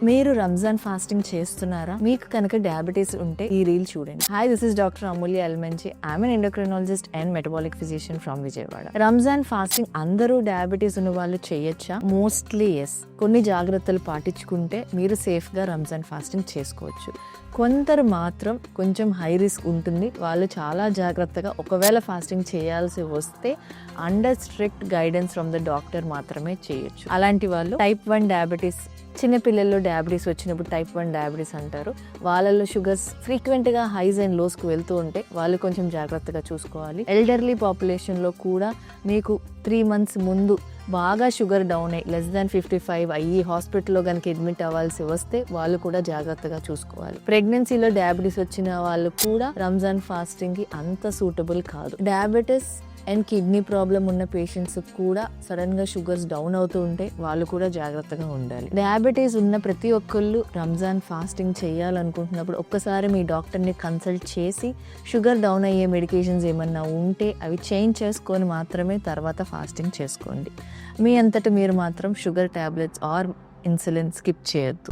మీరు రంజాన్ ఫాస్టింగ్ చేస్తున్నారా? మీకు కనుక డయాబెటీస్ ఉంటే ఈ రీల్ చూడండి. Hi, this is doctor Amulya Elamanchi. I'm an endocrinologist and metabolic physician from Vijayawada. Ramzan fasting అందరూ డయాబెటీస్ ఉన్న వాళ్ళు చేయొచ్చా? Mostly yes. కొన్ని జాగ్రత్తలు పాటించుకుంటే మీరు సేఫ్ గా రంజాన్ ఫాస్టింగ్ చేసుకోవచ్చు. కొందరు మాత్రం కొంచెం హై రిస్క్ ఉంటుంది. వాళ్ళు చాలా జాగ్రత్తగా ఒకవేళ ఫాస్టింగ్ చేయాల్సి వస్తే under strict guidance from the doctor మాత్రమే చేయొచ్చు. అలాంటి వాళ్ళు టైప్ 1 డయాబెటీస్, చిన్నపిల్లల్లో డయాబెటీస్ వచ్చినప్పుడు టైప్ 1 డయాబెటీస్ అంటారు. వాళ్ళలో షుగర్స్ ఫ్రీక్వెంట్గా హైస్ అండ్ లోస్కి వెళ్తూ ఉంటే వాళ్ళు కొంచెం జాగ్రత్తగా చూసుకోవాలి. ఎల్డర్లీ పాపులేషన్లో కూడా మీకు 3 months ముందు బాగా షుగర్ డౌన్ అయ్యి <55 అయ్యి హాస్పిటల్లో కనుక అడ్మిట్ అవ్వాల్సి వస్తే వాళ్ళు కూడా జాగ్రత్తగా చూసుకోవాలి. ప్రెగ్నెన్సీలో డయాబెటీస్ వచ్చిన వాళ్ళు కూడా రంజాన్ ఫాస్టింగ్ కి అంత సూటబుల్ కాదు. డయాబెటీస్ అండ్ కిడ్నీ ప్రాబ్లం ఉన్న పేషెంట్స్ కూడా సడన్ గా షుగర్స్ డౌన్ అవుతూ ఉంటే వాళ్ళు కూడా జాగ్రత్తగా ఉండాలి. డయాబెటీస్ ఉన్న ప్రతి ఒక్కళ్ళు రంజాన్ ఫాస్టింగ్ చేయాలనుకుంటున్నప్పుడు ఒక్కసారి మీ డాక్టర్ని కన్సల్ట్ చేసి షుగర్ డౌన్ అయ్యే మెడికేషన్స్ ఏమన్నా ఉంటే అవి చేంజ్ చేసుకొని మాత్రమే తర్వాత ఫాస్టింగ్ చేసుకోండి. మీ అంతటా మీరు మాత్రం sugar tablets or insulin skip చేయొద్దు.